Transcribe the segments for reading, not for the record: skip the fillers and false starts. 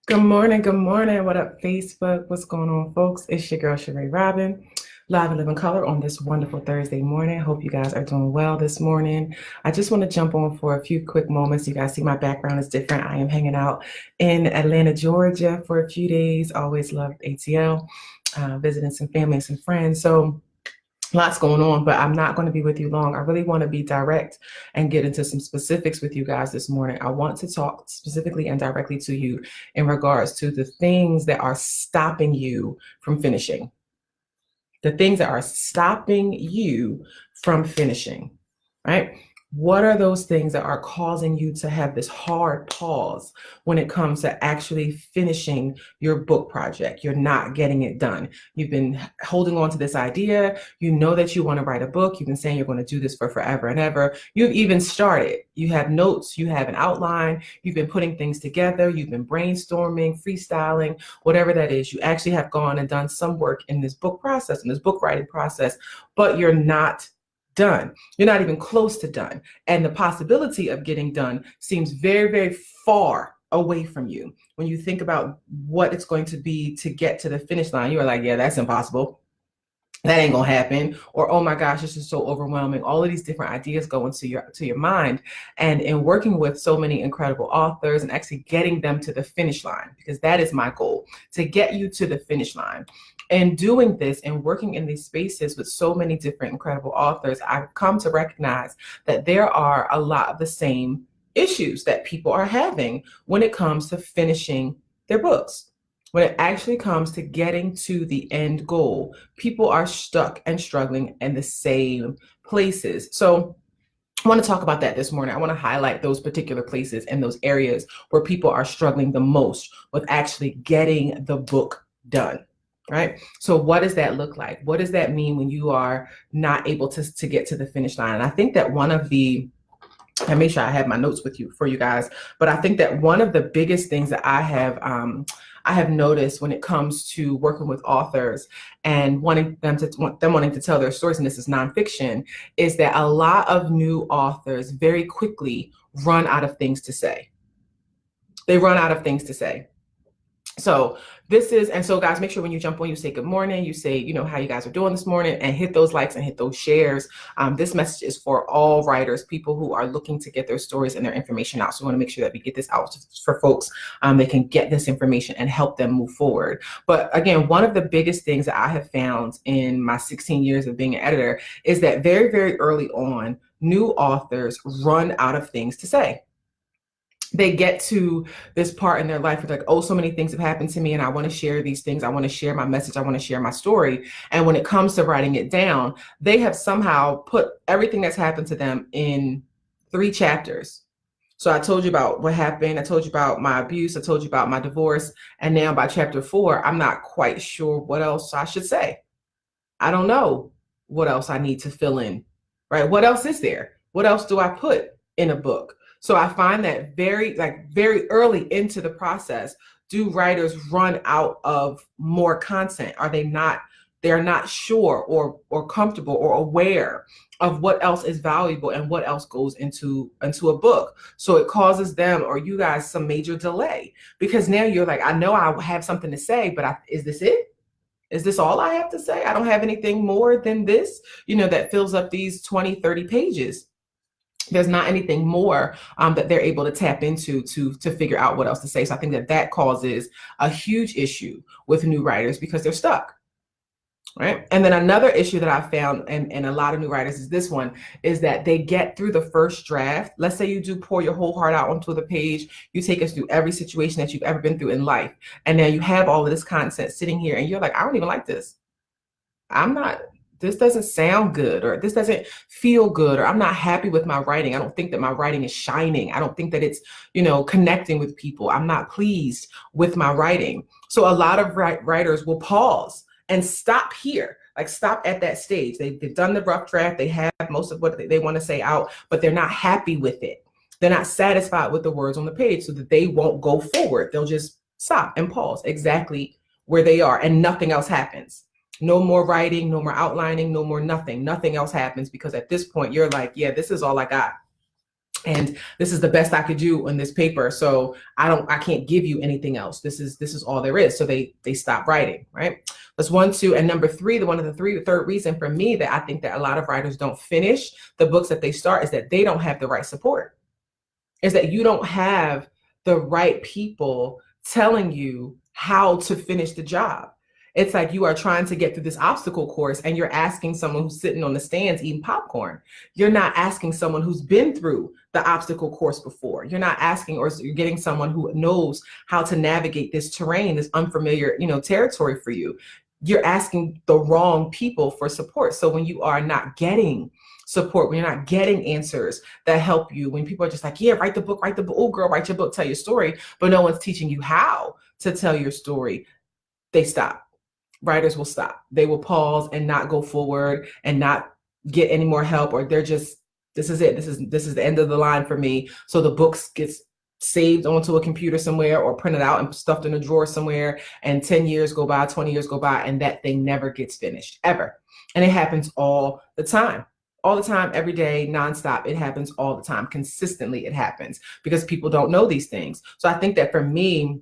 Good morning, good morning. What up, Facebook? What's going on, folks? It's your girl, Sheree Robin, live and live in color on this wonderful Thursday morning. Hope you guys are doing well this morning. I just want to jump on for a few quick moments. You guys see my background is different. I am hanging out in Atlanta, Georgia for a few days. Always loved ATL, visiting some family and some friends. So lots going on, but I'm not going to be with you long. I really want to be direct and get into some specifics with you guys this morning. I want to talk specifically and directly to you in regards to the things that are stopping you from finishing. The things that are stopping you from finishing, right? What are those things that are causing you to have this hard pause when it comes to actually finishing your book project? You're not getting it done. You've been holding on to this idea. You know that you want to write a book. You've been saying you're going to do this for forever and ever. You've even started. You have notes. You have an outline. You've been putting things together. You've been brainstorming, freestyling, whatever that is. You actually have gone and done some work in this book process, in this book writing process, but you're not done. You're not even close to done. And the possibility of getting done seems very, very far away from you. When you think about what it's going to be to get to the finish line, you're like, yeah, that's impossible. That ain't gonna happen. Or, oh my gosh, this is so overwhelming. All of these different ideas go into your mind. And in working with so many incredible authors and actually getting them to the finish line, because that is my goal, to get you to the finish line. And doing this and working in these spaces with so many different incredible authors, I've come to recognize that there are a lot of the same issues that people are having when it comes to finishing their books. When it actually comes to getting to the end goal, people are stuck and struggling in the same places. So I want to talk about that this morning. I want to highlight those particular places and those areas where people are struggling the most with actually getting the book done. Right? So what does that look like? What does that mean when you are not able to get to the finish line? And I think that I make sure I have my notes with you for you guys, but I think that one of the biggest things that I have noticed when it comes to working with authors and wanting to tell their stories, and this is nonfiction, is that a lot of new authors very quickly run out of things to say. They run out of things to say. So guys, make sure when you jump on, you say good morning, you say, how you guys are doing this morning, and hit those likes and hit those shares. This message is for all writers, people who are looking to get their stories and their information out. So we want to make sure that we get this out for folks. They can get this information and help them move forward. But again, one of the biggest things that I have found in my 16 years of being an editor is that very, very early on, new authors run out of things to say. They get to this part in their life, it's like, oh, so many things have happened to me and I want to share these things. I want to share my message. I want to share my story. And when it comes to writing it down, they have somehow put everything that's happened to them in 3 chapters. So I told you about what happened. I told you about my abuse. I told you about my divorce. And now by chapter 4, I'm not quite sure what else I should say. I don't know what else I need to fill in, right? What else is there? What else do I put in a book? So I find that very early into the process, do writers run out of more content? They're not sure or comfortable or aware of what else is valuable and what else goes into a book. So it causes them or you guys some major delay, because now you're like, I know I have something to say, but is this it? Is this all I have to say? I don't have anything more than this, that fills up these 20, 30 pages. There's not anything more that they're able to tap into to figure out what else to say. So I think that causes a huge issue with new writers because they're stuck, right? And then another issue that I found in a lot of new writers is this one, is that they get through the first draft. Let's say you do pour your whole heart out onto the page. You take us through every situation that you've ever been through in life. And now you have all of this content sitting here and you're like, I don't even like this. This doesn't sound good, or this doesn't feel good, or I'm not happy with my writing. I don't think that my writing is shining. I don't think that it's, connecting with people. I'm not pleased with my writing. So a lot of writers will pause and stop here, like stop at that stage. They've done the rough draft. They have most of what they want to say out, but they're not happy with it. They're not satisfied with the words on the page, so that they won't go forward. They'll just stop and pause exactly where they are, and nothing else happens. No more writing, no more outlining, no more nothing. Nothing else happens, because at this point you're like, yeah, this is all I got. and this is the best I could do on this paper. So I can't give you anything else. This is all there is. So they stop writing, right? That's one, two, and number three, the third reason for me that I think that a lot of writers don't finish the books that they start is that they don't have the right support. Is that you don't have the right people telling you how to finish the job. It's like you are trying to get through this obstacle course and you're asking someone who's sitting on the stands eating popcorn. You're not asking someone who's been through the obstacle course before. You're not asking, or you're getting someone who knows how to navigate this terrain, this unfamiliar, territory for you. You're asking the wrong people for support. So when you are not getting support, when you're not getting answers that help you, when people are just like, yeah, write the book, oh girl, write your book, tell your story, but no one's teaching you how to tell your story, they stop. Writers will stop. They will pause and not go forward and not get any more help, or they're just, this is it. This is the end of the line for me. So the books gets saved onto a computer somewhere or printed out and stuffed in a drawer somewhere, and 10 years go by, 20 years go by, and that thing never gets finished ever. And it happens all the time. All the time, every day, nonstop. It happens all the time. Consistently, it happens because people don't know these things. So I think that for me,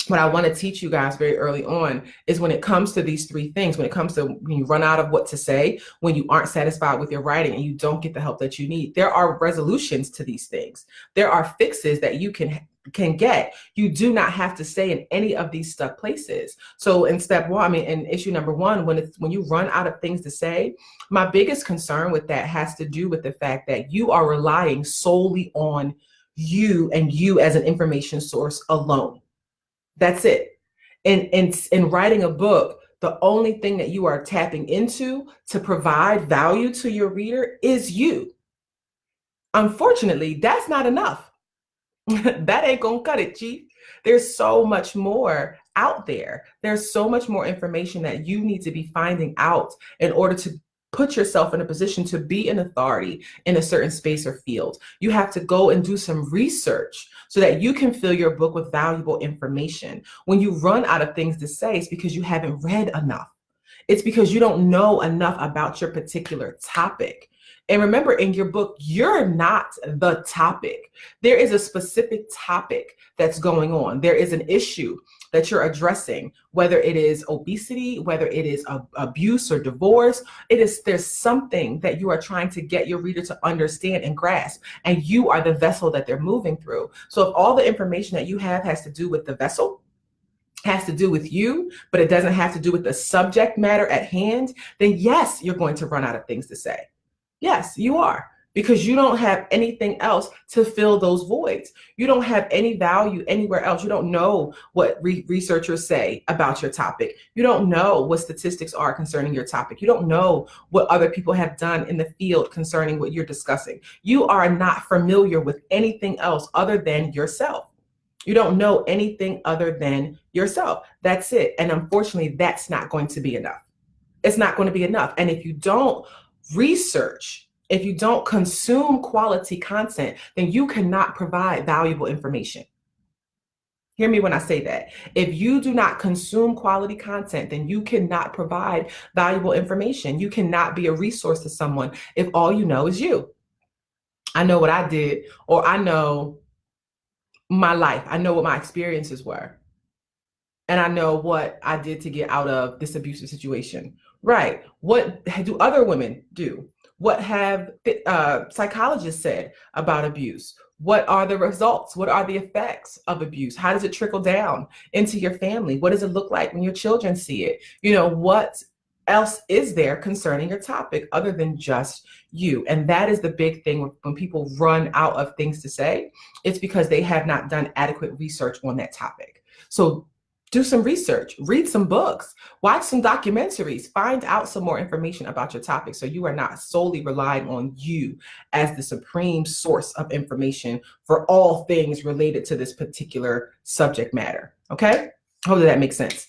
what I want to teach you guys very early on is when it comes to these three things, when it comes to when you run out of what to say, when you aren't satisfied with your writing and you don't get the help that you need, there are resolutions to these things. There are fixes that you can get. You do not have to stay in any of these stuck places. So in step one, in issue number one, when you run out of things to say, my biggest concern with that has to do with the fact that you are relying solely on you and you as an information source alone. That's it. In writing a book, the only thing that you are tapping into to provide value to your reader is you. Unfortunately, that's not enough. That ain't gonna cut it, Chief. There's so much more out there. There's so much more information that you need to be finding out in order to put yourself in a position to be an authority in a certain space or field. You have to go and do some research so that you can fill your book with valuable information. When you run out of things to say, it's because you haven't read enough. It's because you don't know enough about your particular topic. And remember, in your book, you're not the topic. There is a specific topic that's going on. There is an issue that you're addressing, whether it is obesity, whether it is abuse or divorce. There's something that you are trying to get your reader to understand and grasp, and you are the vessel that they're moving through. So if all the information that you have has to do with the vessel, has to do with you, but it doesn't have to do with the subject matter at hand, then yes, you're going to run out of things to say. Yes, you are, because you don't have anything else to fill those voids. You don't have any value anywhere else. You don't know what researchers say about your topic. You don't know what statistics are concerning your topic. You don't know what other people have done in the field concerning what you're discussing. You are not familiar with anything else other than yourself. You don't know anything other than yourself. That's it. And unfortunately, that's not going to be enough. It's not going to be enough. And if you don't research, if you don't consume quality content, then you cannot provide valuable information. Hear me when I say that. If you do not consume quality content, then you cannot provide valuable information. You cannot be a resource to someone if all you know is you. I know what I did, or I know my life. I know what my experiences were. And I know what I did to get out of this abusive situation. Right. What do other women do? What have psychologists said about abuse? What are the results? What are the effects of abuse? How does it trickle down into your family? What does it look like when your children see it? What else is there concerning your topic other than just you? And that is the big thing when people run out of things to say. It's because they have not done adequate research on that topic. So do some research, read some books, watch some documentaries, find out some more information about your topic so you are not solely relying on you as the supreme source of information for all things related to this particular subject matter. Okay? Hopefully that makes sense.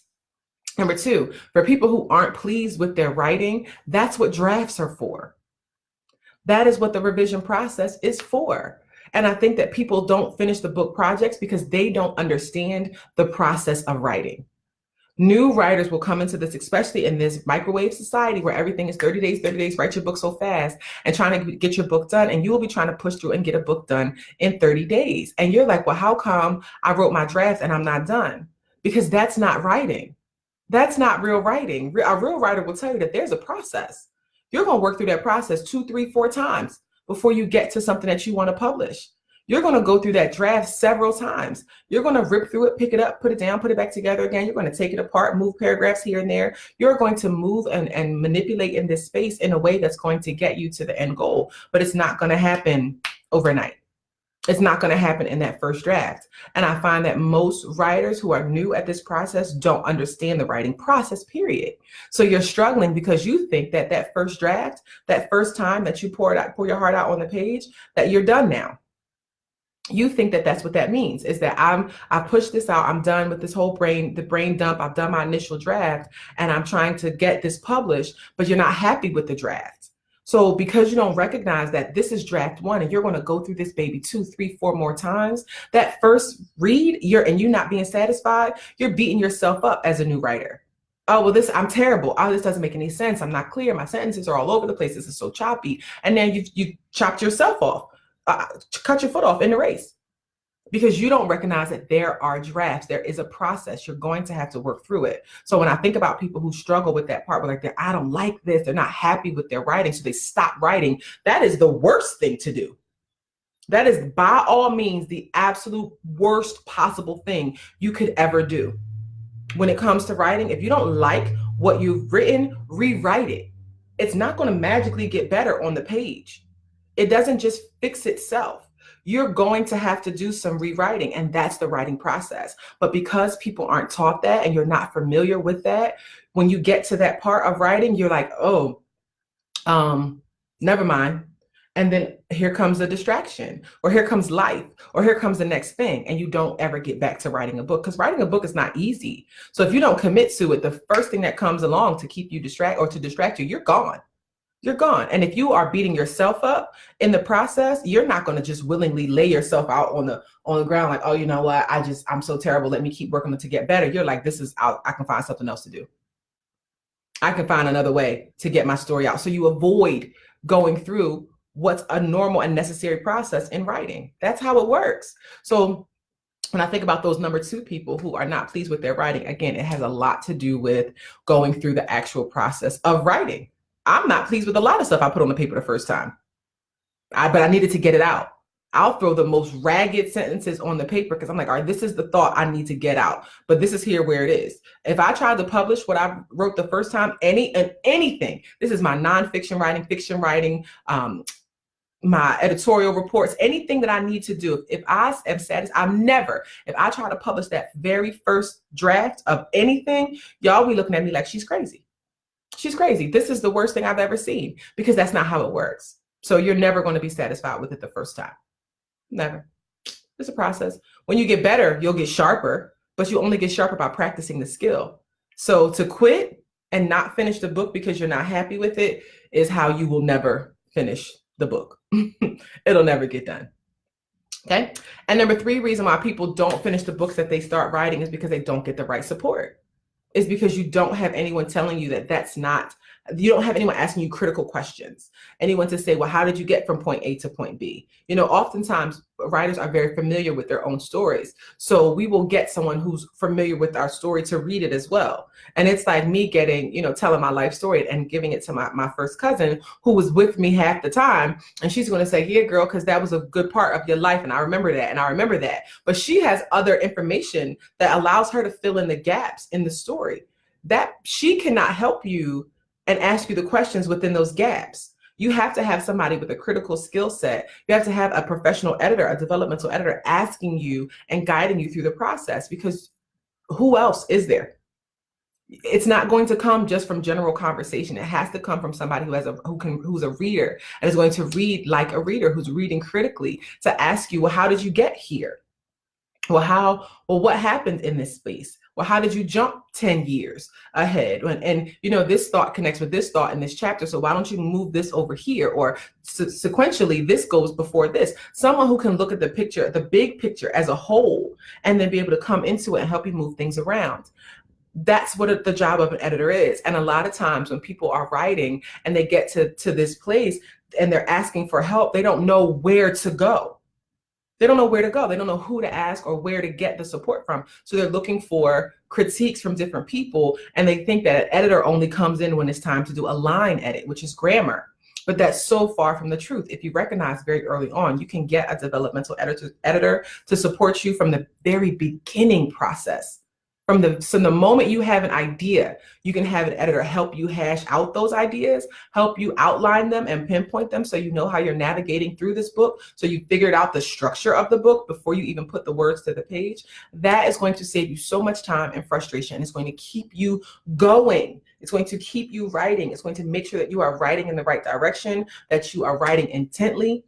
Number two, for people who aren't pleased with their writing, that's what drafts are for. That is what the revision process is for. And I think that people don't finish the book projects because they don't understand the process of writing. New writers will come into this, especially in this microwave society where everything is 30 days, 30 days, write your book so fast and trying to get your book done. And you will be trying to push through and get a book done in 30 days. And you're like, well, how come I wrote my draft and I'm not done? Because that's not writing. That's not real writing. A real writer will tell you that there's a process. You're going to work through that process 2, 3, 4 times before you get to something that you want to publish. You're going to go through that draft several times. You're going to rip through it, pick it up, put it down, put it back together again. You're going to take it apart, move paragraphs here and there. You're going to move and manipulate in this space in a way that's going to get you to the end goal. But it's not going to happen overnight. It's not going to happen in that first draft. And I find that most writers who are new at this process don't understand the writing process, period. So you're struggling because you think that that first draft, that first time that you pour your heart out on the page, that you're done now. You think that that's what that means, is that I pushed this out. I'm done with this whole the brain dump. I've done my initial draft and I'm trying to get this published, but you're not happy with the draft. So because you don't recognize that this is draft 1 and you're going to go through this baby 2, 3, 4 more times, that first read you're not being satisfied, you're beating yourself up as a new writer. Oh, well, I'm terrible. Oh, this doesn't make any sense. I'm not clear. My sentences are all over the place. This is so choppy. And then you chopped yourself off. Cut your foot off in the race because you don't recognize that there are drafts. There is a process. You're going to have to work through it. So when I think about people who struggle with that part, where like, I don't like this, they're not happy with their writing, so they stop writing. That is the worst thing to do. That is by all means the absolute worst possible thing you could ever do. When it comes to writing, if you don't like what you've written, rewrite it. It's not going to magically get better on the page. It doesn't just fix itself. You're going to have to do some rewriting, and that's the writing process. But because people aren't taught that and you're not familiar with that, when you get to that part of writing, you're like, oh, never mind. And then here comes a distraction, or here comes life, or here comes the next thing. And you don't ever get back to writing a book, because writing a book is not easy. So if you don't commit to it, the first thing that comes along to keep you to distract you, you're gone. You're gone. And if you are beating yourself up in the process, you're not going to just willingly lay yourself out on the ground like, oh, you know what? I'm so terrible. Let me keep working to get better. You're like, this is out. I can find something else to do. I can find another way to get my story out. So you avoid going through what's a normal and necessary process in writing. That's how it works. So when I think about those number 2 people who are not pleased with their writing, again, it has a lot to do with going through the actual process of writing. I'm not pleased with a lot of stuff I put on the paper the first time, but I needed to get it out. I'll throw the most ragged sentences on the paper because I'm like, all right, this is the thought I need to get out, but this is here where it is. If I tried to publish what I wrote the first time, anything, this is my nonfiction writing, fiction writing, my editorial reports, anything that I need to do. If I am satisfied, if I try to publish that very first draft of anything, y'all be looking at me like she's crazy. She's crazy. This is the worst thing I've ever seen, because that's not how it works. So you're never going to be satisfied with it the first time. Never. It's a process. When you get better, you'll get sharper, but you only get sharper by practicing the skill. So to quit and not finish the book because you're not happy with it is how you will never finish the book. It'll never get done. Okay. And number 3 reason why people don't finish the books that they start writing is because they don't get the right support. Is because you don't have anyone telling you you don't have anyone asking you critical questions. Anyone to say, well, how did you get from point A to point B? Oftentimes writers are very familiar with their own stories. So we will get someone who's familiar with our story to read it as well. And it's like me getting, telling my life story and giving it to my first cousin who was with me half the time. And she's going to say, yeah, girl, because that was a good part of your life. And I remember that. And I remember that. But she has other information that allows her to fill in the gaps in the story that she cannot help you and ask you the questions within those gaps. You have to have somebody with a critical skill set. You have to have a professional editor, a developmental editor asking you and guiding you through the process, because who else is there? It's not going to come just from general conversation. It has to come from somebody who's a reader and is going to read like a reader, who's reading critically, to ask you, well, how did you get here? Well, what happened in this space? Well, how did you jump 10 years ahead? And this thought connects with this thought in this chapter. So why don't you move this over here? Or sequentially, this goes before this. Someone who can look at the picture, the big picture as a whole, and then be able to come into it and help you move things around. That's what the job of an editor is. And a lot of times when people are writing and they get to this place and they're asking for help, they don't know where to go. They don't know where to go. They don't know who to ask or where to get the support from. So they're looking for critiques from different people. And they think that an editor only comes in when it's time to do a line edit, which is grammar. But that's so far from the truth. If you recognize very early on, you can get a developmental editor to support you from the very beginning process. So the moment you have an idea, you can have an editor help you hash out those ideas, help you outline them and pinpoint them so you know how you're navigating through this book, so you figured out the structure of the book before you even put the words to the page. That is going to save you so much time and frustration. It's going to keep you going. It's going to keep you writing. It's going to make sure that you are writing in the right direction, that you are writing intently,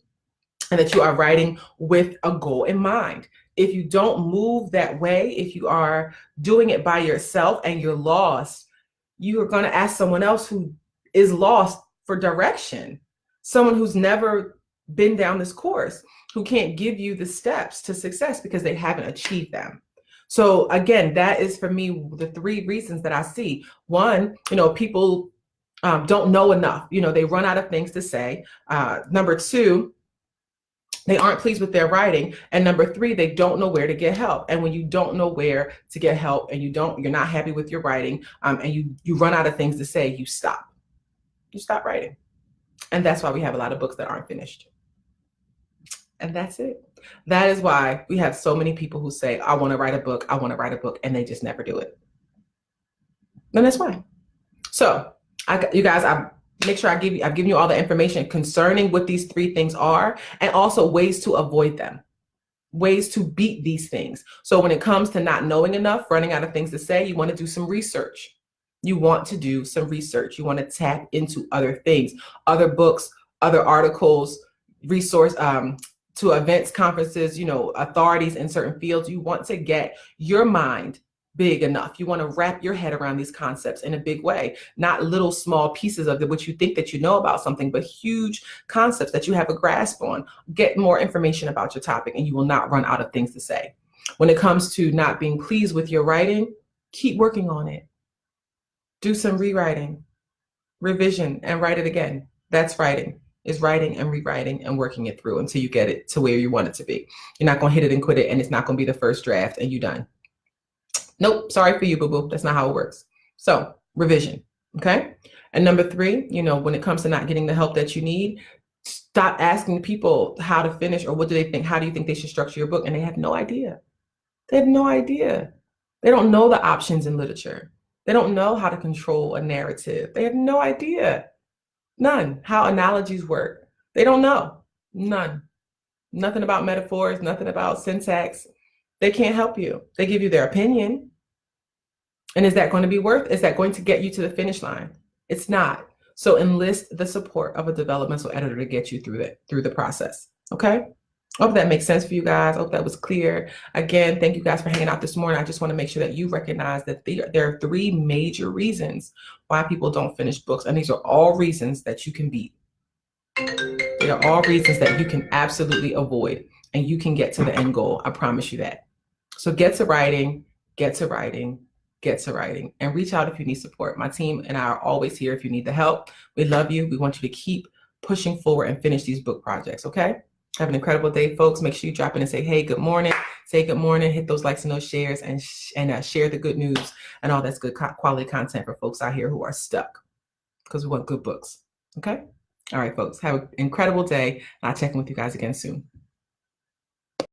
and that you are writing with a goal in mind. If you don't move that way, if you are doing it by yourself and you're lost, you are going to ask someone else who is lost for direction, someone who's never been down this course, who can't give you the steps to success because they haven't achieved them. So again, that is for me the 3 reasons that I see. One, people don't know enough. They run out of things to say. Number 2, they aren't pleased with their writing. And number 3, they don't know where to get help. And when you don't know where to get help and you're not happy with your writing, and you run out of things to say, you stop writing. And that's why we have a lot of books that aren't finished. And that's it. That is why we have so many people who say, I want to write a book, and they just never do it. And that's why. So you guys, make sure I've given you all the information concerning what these 3 things are, and also ways to avoid them, ways to beat these things. So when it comes to not knowing enough, running out of things to say, you want to do some research. You want to tap into other things, other books, other articles, resource, to events, conferences, authorities in certain fields. You want to get your mind big enough. You want to wrap your head around these concepts in a big way, not little small pieces of it, which you think that you know about something, but huge concepts that you have a grasp on. Get more information about your topic and you will not run out of things to say. When it comes to not being pleased with your writing, keep working on it. Do some rewriting, revision, and write it again. That's writing. Is writing and rewriting and working it through until you get it to where you want it to be. You're not going to hit it and quit it, and it's not going to be the first draft and you're done. Nope, sorry for you, boo-boo. That's not how it works. So revision, okay? And number 3, when it comes to not getting the help that you need, stop asking people how to finish or what do they think, how do you think they should structure your book? And they have no idea. They have no idea. They don't know the options in literature. They don't know how to control a narrative. They have no idea. None. How analogies work. They don't know. None. Nothing about metaphors, nothing about syntax. They can't help you. They give you their opinion. And is that going to be is that going to get you to the finish line? It's not. So enlist the support of a developmental editor to get you through the process. Okay? I hope that makes sense for you guys. I hope that was clear. Again, thank you guys for hanging out this morning. I just want to make sure that you recognize that there are 3 major reasons why people don't finish books. And these are all reasons that you can beat. They are all reasons that you can absolutely avoid, and you can get to the end goal. I promise you that. So get to writing, and reach out if you need support. My team and I are always here if you need the help. We love you. We want you to keep pushing forward and finish these book projects, okay? Have an incredible day, folks. Make sure you drop in and say, hey, good morning. Say good morning. Hit those likes and those shares, and share the good news and all that's good quality content for folks out here who are stuck, because we want good books, okay? All right, folks. Have an incredible day. I'll check in with you guys again soon.